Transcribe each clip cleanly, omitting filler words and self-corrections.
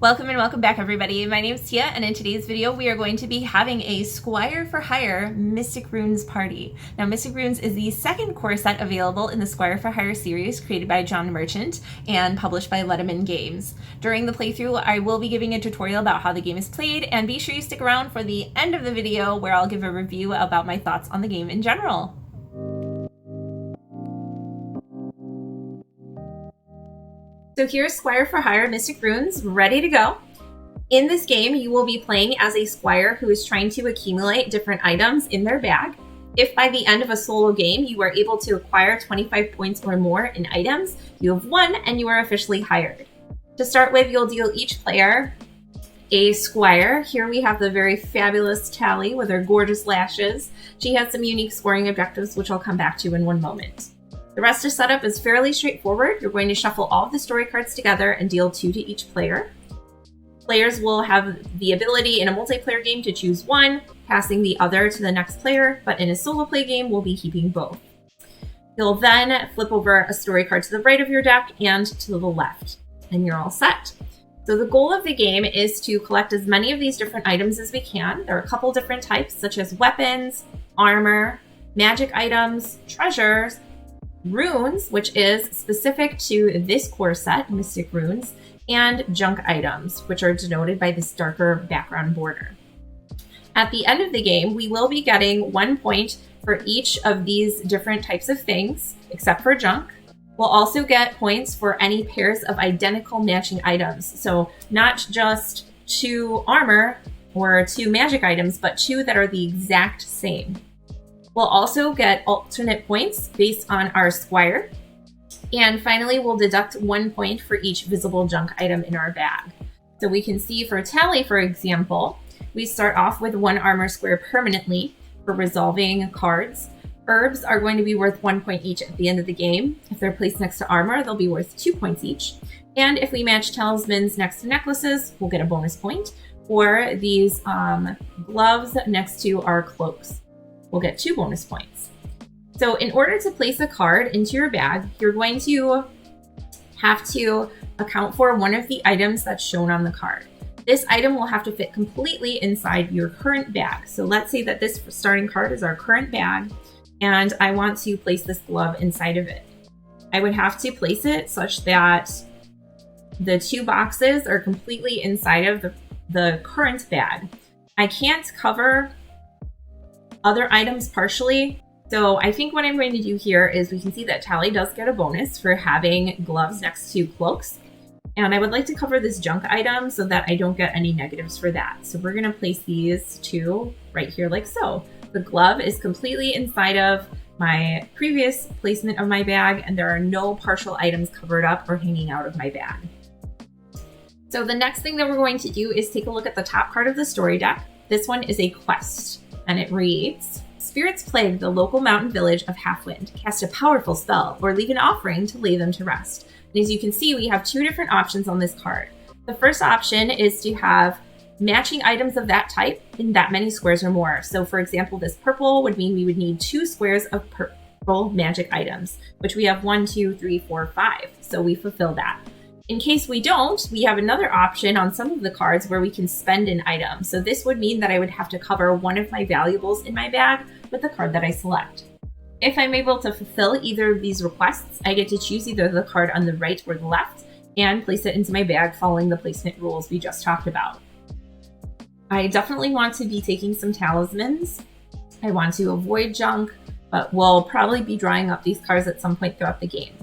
Welcome and welcome back, everybody. My name is Tia, and in today's video we are going to be having a Squire for Hire Mystic Runes party. Now, Mystic Runes is the second core set available in the Squire for Hire series created by John Merchant and published by Letterman Games. During the playthrough, I will be giving a tutorial about how the game is played, and be sure you stick around for the end of the video where I'll give a review about my thoughts on the game in general. So here's Squire for Hire Mystic Runes, ready to go. In this game, you will be playing as a squire who is trying to accumulate different items in their bag. If by the end of a solo game, you are able to acquire 25 points or more in items, you have won and you are officially hired. To start with, you'll deal each player a squire. Here we have the very fabulous Tally with her gorgeous lashes. She has some unique scoring objectives, which I'll come back to in one moment. The rest of setup is fairly straightforward. You're going to shuffle all of the story cards together and deal 2 to each player. Players will have the ability in a multiplayer game to choose one, passing the other to the next player, but in a solo play game, we'll be keeping both. You'll then flip over a story card to the right of your deck and to the left, and you're all set. So the goal of the game is to collect as many of these different items as we can. There are a couple different types, such as weapons, armor, magic items, treasures, runes, which is specific to this core set, Mystic Runes, and junk items, which are denoted by this darker background border. At the end of the game, we will be getting 1 point for each of these different types of things, except for junk. We'll also get points for any pairs of identical matching items. So not just 2 armor or 2 magic items, but 2 that are the exact same. We'll also get alternate points based on our squire. And finally, we'll deduct 1 point for each visible junk item in our bag. So we can see for Tally, for example, we start off with 1 armor square permanently for resolving cards. Herbs are going to be worth 1 point each at the end of the game. If they're placed next to armor, they'll be worth 2 points each. And if we match talismans next to necklaces, we'll get a bonus point. Or these gloves next to our cloaks, we'll get 2 bonus points. So in order to place a card into your bag, you're going to have to account for one of the items that's shown on the card. This item will have to fit completely inside your current bag. So let's say that this starting card is our current bag, and I want to place this glove inside of it. I would have to place it such that the 2 boxes are completely inside of the current bag. I can't cover other items partially. So I think what I'm going to do here is we can see that Tally does get a bonus for having gloves next to cloaks. And I would like to cover this junk item so that I don't get any negatives for that. So we're going to place these 2 right here like so. The glove is completely inside of my previous placement of my bag, and there are no partial items covered up or hanging out of my bag. So the next thing that we're going to do is take a look at the top card of the story deck. This one is a quest. And it reads, Spirits plague the local mountain village of Halfwind. Cast a powerful spell or leave an offering to lay them to rest. And as you can see, we have 2 different options on this card. The first option is to have matching items of that type in that many squares or more. So for example, this purple would mean we would need 2 squares of purple magic items, which we have 1, 2, 3, 4, 5. So we fulfill that. In case we don't, we have another option on some of the cards where we can spend an item. So this would mean that I would have to cover one of my valuables in my bag with the card that I select. If I'm able to fulfill either of these requests, I get to choose either the card on the right or the left and place it into my bag following the placement rules we just talked about. I definitely want to be taking some talismans. I want to avoid junk, but we'll probably be drawing up these cards at some point throughout the game.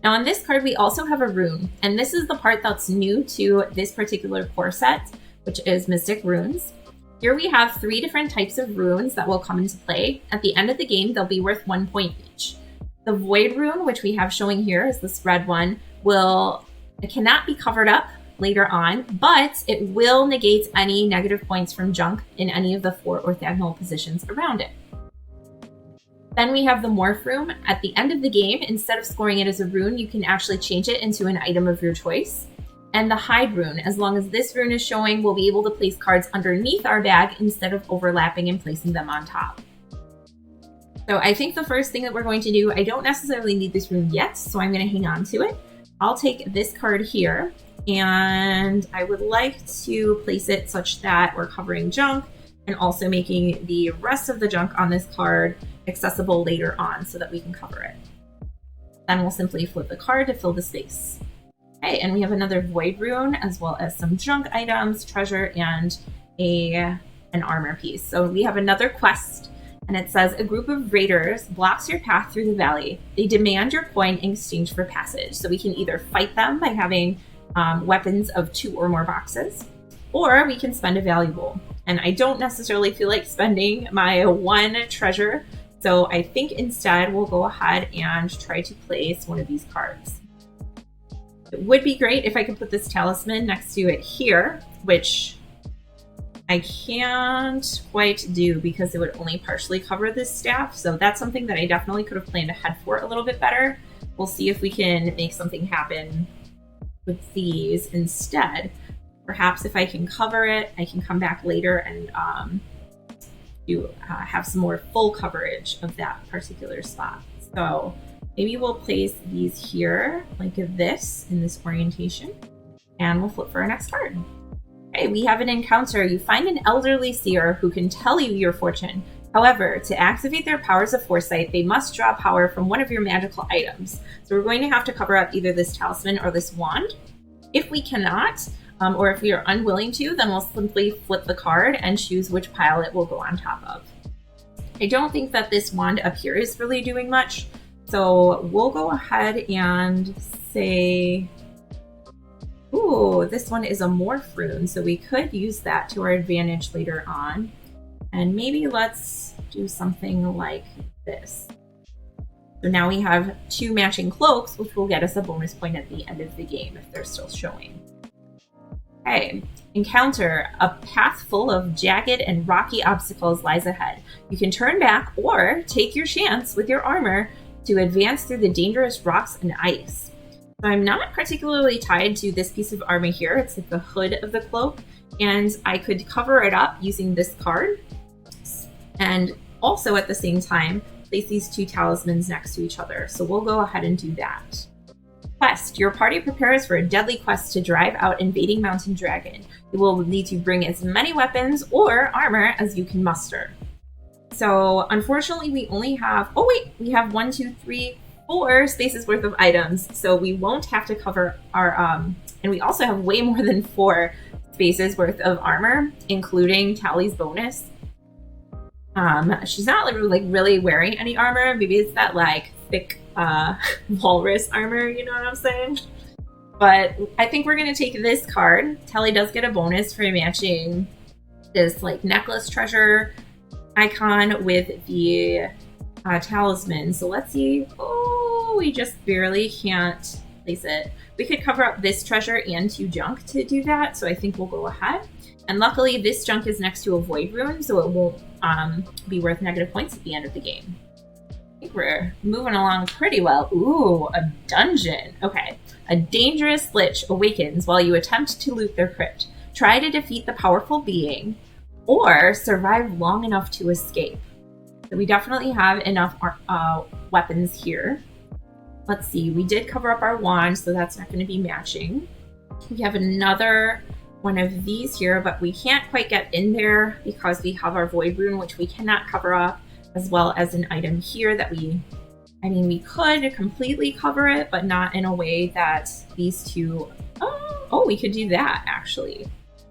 Now on this card, we also have a rune, and this is the part that's new to this particular core set, which is Mystic Runes. Here we have 3 different types of runes that will come into play. At the end of the game, they'll be worth 1 point each. The Void rune, which we have showing here is this red one, it cannot be covered up later on, but it will negate any negative points from junk in any of the 4 orthogonal positions around it. Then we have the Morph rune. At the end of the game, instead of scoring it as a rune, you can actually change it into an item of your choice. And the Hide rune, as long as this rune is showing, we'll be able to place cards underneath our bag instead of overlapping and placing them on top. So I think the first thing that we're going to do, I don't necessarily need this rune yet, so I'm going to hang on to it. I'll take this card here And I would like to place it such that we're covering junk and also making the rest of the junk on this card accessible later on so that we can cover it. Then we'll simply flip the card to fill the space. Okay, and we have another void rune as well as some junk items, treasure, and an armor piece. So we have another quest, and it says a group of raiders blocks your path through the valley. They demand your coin in exchange for passage. So we can either fight them by having weapons of 2 or more boxes, or we can spend a valuable. And I don't necessarily feel like spending my 1 treasure, so I think instead we'll go ahead and try to place one of these cards. It would be great if I could put this talisman next to it here, which I can't quite do because it would only partially cover this staff. So that's something that I definitely could have planned ahead for a little bit better. We'll see if we can make something happen with these instead. Perhaps if I can cover it, I can come back later and have some more full coverage of that particular spot. So maybe we'll place these here like this in this orientation, and we'll flip for our next card. Okay, we have an encounter. You find an elderly seer who can tell you your fortune. However, to activate their powers of foresight, they must draw power from one of your magical items. So we're going to have to cover up either this talisman or this wand. If we cannot, or if we are unwilling to, then we'll simply flip the card and choose which pile it will go on top of. I don't think that this wand up here is really doing much, so we'll go ahead and say, ooh, this one is a morph rune, so we could use that to our advantage later on. And maybe let's do something like this. So now we have 2 matching cloaks, which will get us a bonus point at the end of the game if they're still showing. Okay, encounter. A path full of jagged and rocky obstacles lies ahead. You can turn back or take your chance with your armor to advance through the dangerous rocks and ice. So I'm not particularly tied to this piece of armor here. It's like the hood of the cloak, and I could cover it up using this card, and also at the same time place these 2 talismans next to each other. So we'll go ahead and do that. Quest. Your party prepares for a deadly quest to drive out invading mountain dragon. You will need to bring as many weapons or armor as you can muster. So unfortunately we only have, we have 1, 2, 3, 4 spaces worth of items. So we won't have to cover our, and we also have way more than 4 spaces worth of armor, including Tally's bonus. She's not like really wearing any armor. Maybe it's that like thick walrus armor, you know what I'm saying? But I think we're gonna take this card. Tally does get a bonus for matching this like necklace treasure icon with the talisman. So let's see. Oh, we just barely can't place it. We could cover up this treasure and 2 junk to do that. So I think we'll go ahead. And luckily this junk is next to a void rune, so it won't be worth negative points at the end of the game. I think we're moving along pretty well. Ooh, a dungeon. Okay. A dangerous lich awakens while you attempt to loot their crypt. Try to defeat the powerful being or survive long enough to escape. So we definitely have enough weapons here. Let's see. We did cover up our wand, so that's not going to be matching. We have another one of these here, but we can't quite get in there because we have our void rune, which we cannot cover up, as well as an item here that we could completely cover it, but not in a way that these 2, oh, we could do that actually.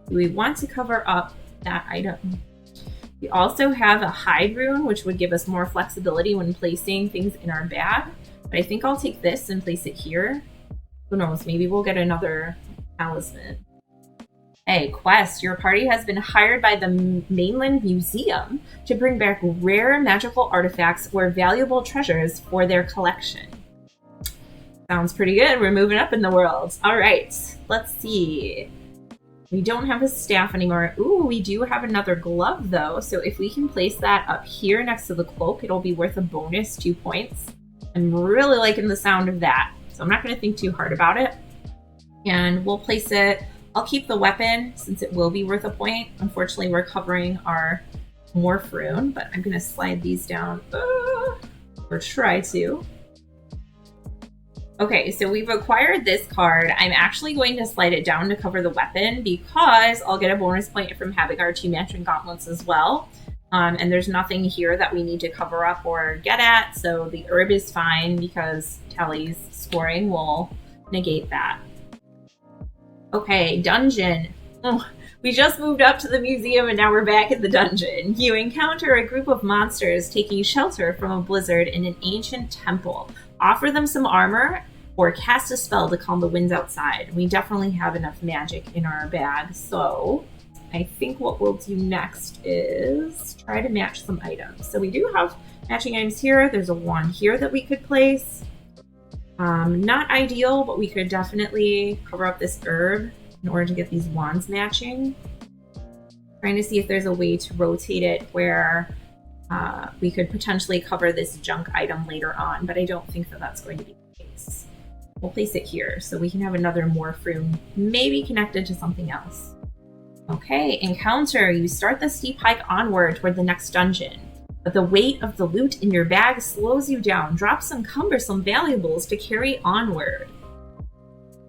Do we want to cover up that item? We also have a hide rune, which would give us more flexibility when placing things in our bag, but I think I'll take this and place it here. Who knows, maybe we'll get another talisman. Hey, quest. Your party has been hired by the Mainland Museum to bring back rare magical artifacts or valuable treasures for their collection. Sounds pretty good. We're moving up in the world. All right, let's see. We don't have a staff anymore. Ooh, we do have another glove though. So if we can place that up here next to the cloak, it'll be worth a bonus 2 points. I'm really liking the sound of that. So I'm not going to think too hard about it. And we'll place it. I'll keep the weapon since it will be worth a point. Unfortunately, we're covering our morph rune, but I'm going to slide these down or try to. Okay, so we've acquired this card. I'm actually going to slide it down to cover the weapon because I'll get a bonus point from having our 2 matching gauntlets as well. And there's nothing here that we need to cover up or get at, so the herb is fine because Tally's scoring will negate that. Okay, dungeon. Oh, we just moved up to the museum and now we're back at the dungeon. You encounter a group of monsters taking shelter from a blizzard in an ancient temple. Offer them some armor or cast a spell to calm the winds outside. We definitely have enough magic in our bag, so I think what we'll do next is try to match some items. So we do have matching items here. There's a wand here that we could place. Not ideal, but we could definitely cover up this herb in order to get these wands matching. Trying to see if there's a way to rotate it where we could potentially cover this junk item later on, but I don't think that that's going to be the case. We'll place it here so we can have another morph room, maybe connected to something else. Okay, encounter. You start the steep hike onward toward the next dungeon, but the weight of the loot in your bag slows you down. Drop some cumbersome valuables to carry onward.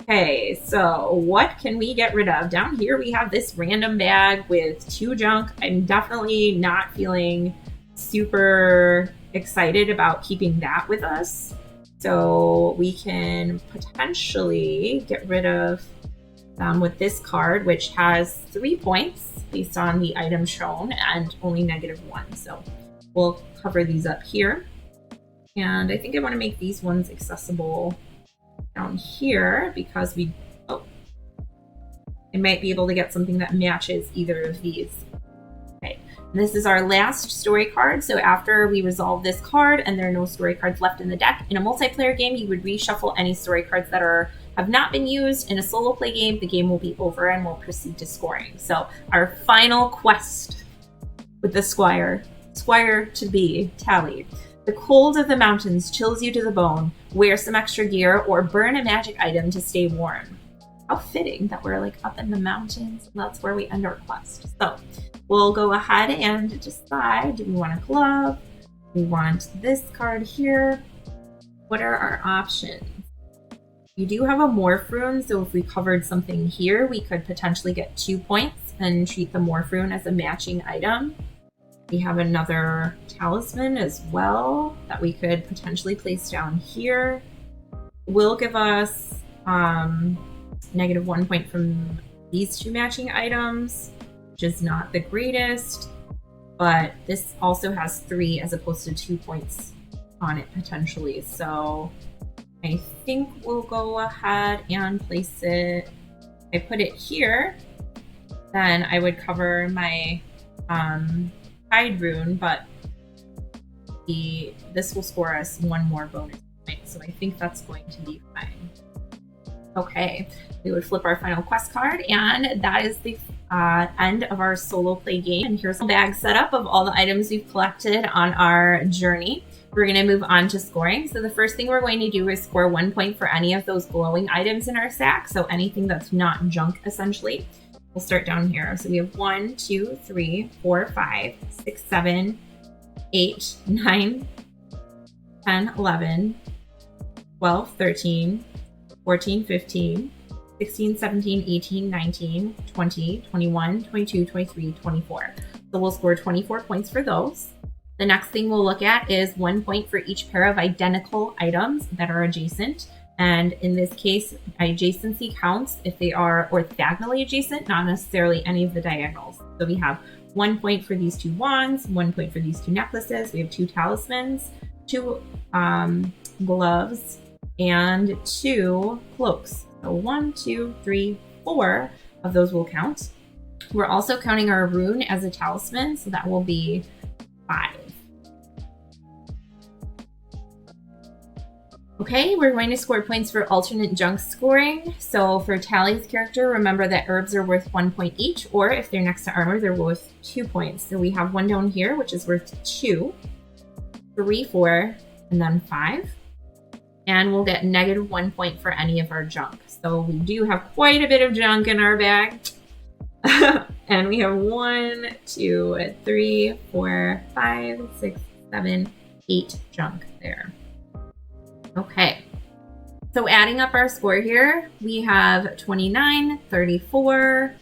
Okay, so what can we get rid of? Down here we have this random bag with 2 junk. I'm definitely not feeling super excited about keeping that with us. So we can potentially get rid of them with this card, which has 3 points based on the item shown and only -1. So we'll cover these up here. And I think I want to make these ones accessible down here because I might be able to get something that matches either of these. Okay, this is our last story card. So after we resolve this card and there are no story cards left in the deck, in a multiplayer game, you would reshuffle any story cards that have not been used. In a solo play game, the game will be over and we'll proceed to scoring. So our final quest with the Squire to be Tally. The cold of the mountains chills you to the bone. Wear some extra gear or burn a magic item to stay warm. How fitting that we're like up in the mountains and that's where we end our quest. So we'll go ahead and decide, do we want a glove? We want this card here. What are our options? You do have a morph rune, so if we covered something here, we could potentially get 2 points and treat the morph rune as a matching item. We have another talisman as well that we could potentially place down here. Will give us -1 point from these 2 matching items, which is not the greatest, but this also has 3 as opposed to 2 points on it potentially. So I think we'll go ahead and place it. If I put it here, then I would cover my hide rune, but this will score us 1 more bonus point, so I think that's going to be fine. Okay, we would flip our final quest card, and that is the end of our solo play game. And here's a bag setup of all the items we've collected on our journey. We're going to move on to scoring. So the first thing we're going to do is score 1 point for any of those glowing items in our sack, so anything that's not junk essentially. We'll start down here. So we have 1, 2, 3, 4, 5, 6, 7, 8, 9, 10, 11, 12, 13, 14, 15, 16, 17, 18, 19, 20, 21, 22, 23, 24. So we'll score 24 points for those. The next thing we'll look at is 1 point for each pair of identical items that are adjacent. And in this case, adjacency counts if they are orthogonally adjacent, not necessarily any of the diagonals. So we have 1 point for these 2 wands, 1 point for these 2 necklaces. We have 2 talismans, 2 gloves, and 2 cloaks. So 1, 2, 3, 4 of those will count. We're also counting our rune as a talisman, so that will be 5. Okay, we're going to score points for alternate junk scoring. So for Tally's character, remember that herbs are worth 1 point each, or if they're next to armor, they're worth 2 points. So we have 1 down here, which is worth 2, 3, 4, and then 5. And we'll get -1 point for any of our junk. So we do have quite a bit of junk in our bag. And we have 1, 2, 3, 4, 5, 6, 7, 8 junk there. Okay. So adding up our score here, we have 29, 34,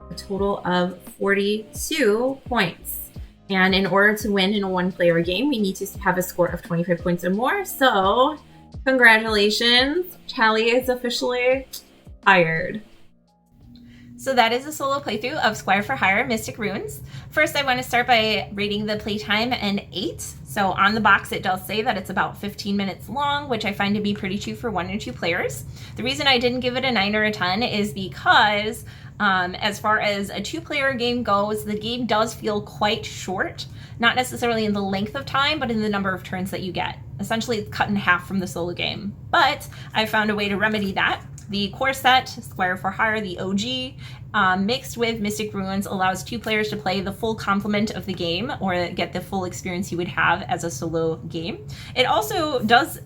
a total of 42 points. And in order to win in a one-player game, we need to have a score of 25 points or more. So congratulations, Tally is officially hired. So that is a solo playthrough of Squire for Hire Mystic Runes. First, I want to start by rating the playtime an 8. So on the box, it does say that it's about 15 minutes long, which I find to be pretty true for 1 or 2 players. The reason I didn't give it a 9 or a 10 is because as far as a 2-player game goes, the game does feel quite short, not necessarily in the length of time, but in the number of turns that you get. Essentially, it's cut in half from the solo game. But I found a way to remedy that. The core set, Squire for Hire, the OG, mixed with Mystic Runes, allows 2 players to play the full complement of the game or get the full experience you would have as a solo game. It also does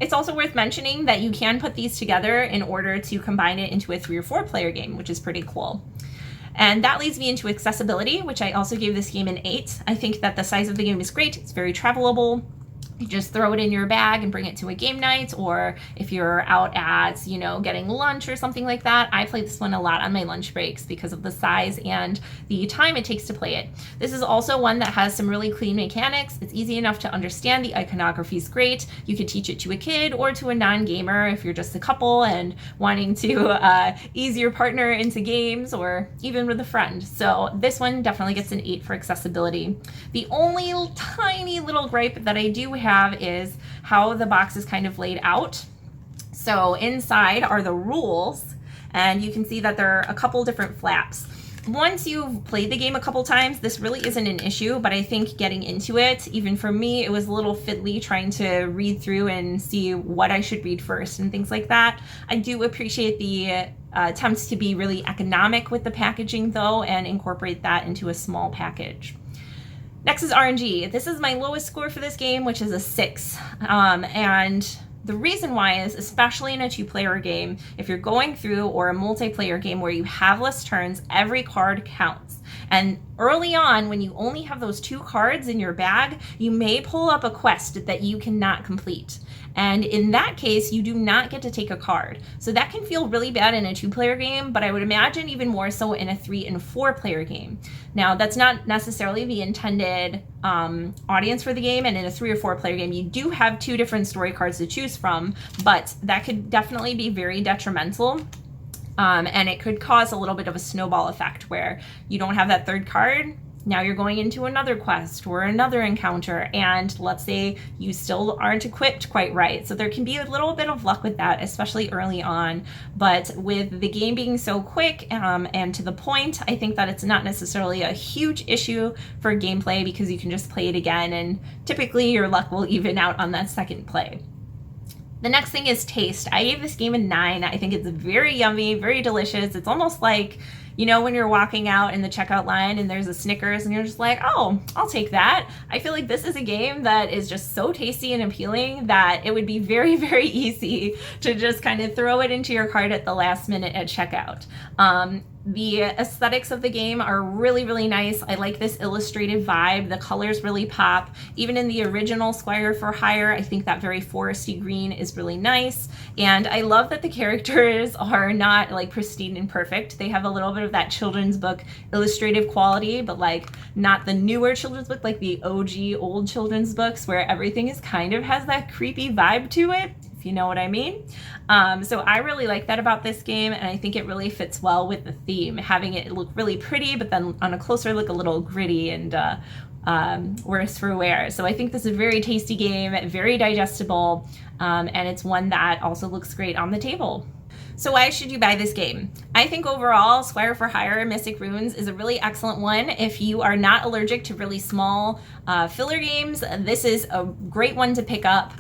it's also worth mentioning that you can put these together in order to combine it into a 3 or 4 player game, which is pretty cool. And that leads me into accessibility, which I also gave this game an 8. I think that the size of the game is great. It's very travelable. You just throw it in your bag and bring it to a game night, or if you're out at, getting lunch or something like that. I play this one a lot on my lunch breaks because of the size and the time it takes to play it. This is also one that has some really clean mechanics. It's easy enough to understand. The iconography is great. You could teach it to a kid or to a non-gamer if you're just a couple and wanting to ease your partner into games, or even with a friend. So this one definitely gets an 8 for accessibility. The only tiny little gripe that I do have is how the box is kind of laid out. So inside are the rules, and you can see that there are a couple different flaps. Once you've played the game a couple times, this really isn't an issue, but I think getting into it, even for me, it was a little fiddly trying to read through and see what I should read first and things like that. I do appreciate the attempts to be really economic with the packaging though, and incorporate that into a small package. Next is RNG. This is my lowest score for this game, which is a 6. And the reason why is, especially in a 2-player game, if you're going through, or a multiplayer game where you have less turns, every card counts. And early on, when you only have those 2 cards in your bag, you may pull up a quest that you cannot complete. And in that case, you do not get to take a card. So that can feel really bad in a 2-player game, but I would imagine even more so in a 3 and 4-player game. Now, that's not necessarily the intended audience for the game, and in a 3 or 4-player game, you do have 2 different story cards to choose from, but that could definitely be very detrimental. And it could cause a little bit of a snowball effect where you don't have that 3rd card. Now you're going into another quest or another encounter, and let's say you still aren't equipped quite right. So there can be a little bit of luck with that, especially early on. But with the game being so quick and to the point, I think that it's not necessarily a huge issue for gameplay, because you can just play it again, and typically your luck will even out on that 2nd play. The next thing is taste. I gave this game a 9. I think it's very yummy, very delicious. It's almost like, when you're walking out in the checkout line and there's a Snickers and you're just like, oh, I'll take that. I feel like this is a game that is just so tasty and appealing that it would be very, very easy to just kind of throw it into your cart at the last minute at checkout. The aesthetics of the game are really, really nice. I like this illustrative vibe. The colors really pop. Even in the original Squire for Hire, I think that very foresty green is really nice. And I love that the characters are not like pristine and perfect. They have a little bit of that children's book illustrative quality, but like not the newer children's book, like the OG old children's books where everything is kind of has that creepy vibe to it, if you know what I mean. So I really like that about this game, and I think it really fits well with the theme, having it look really pretty, but then on a closer look a little gritty and worse for wear. So I think this is a very tasty game, very digestible, and it's one that also looks great on the table. So why should you buy this game? I think overall, Squire for Hire Mystic Runes is a really excellent one. If you are not allergic to really small filler games, this is a great one to pick up.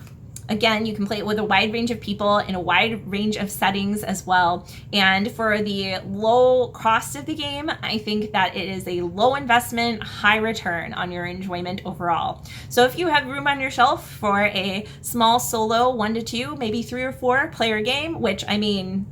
Again, you can play it with a wide range of people in a wide range of settings as well. And for the low cost of the game, I think that it is a low investment, high return on your enjoyment overall. So if you have room on your shelf for a small solo 1 to 2, maybe 3 or 4 player game, which I mean,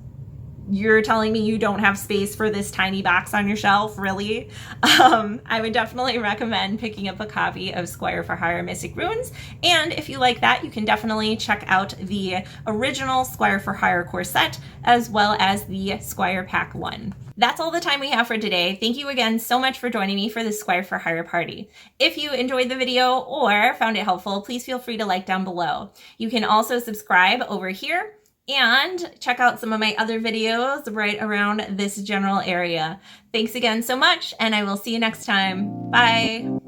you're telling me you don't have space for this tiny box on your shelf, really? I would definitely recommend picking up a copy of Squire for Hire Mystic Runes. And if you like that, you can definitely check out the original Squire for Hire core set, as well as the Squire Pack 1. That's all the time we have for today. Thank you again so much for joining me for the Squire for Hire party. If you enjoyed the video or found it helpful, please feel free to like down below. You can also subscribe over here and check out some of my other videos right around this general area. Thanks again so much, and I will see you next time. Bye.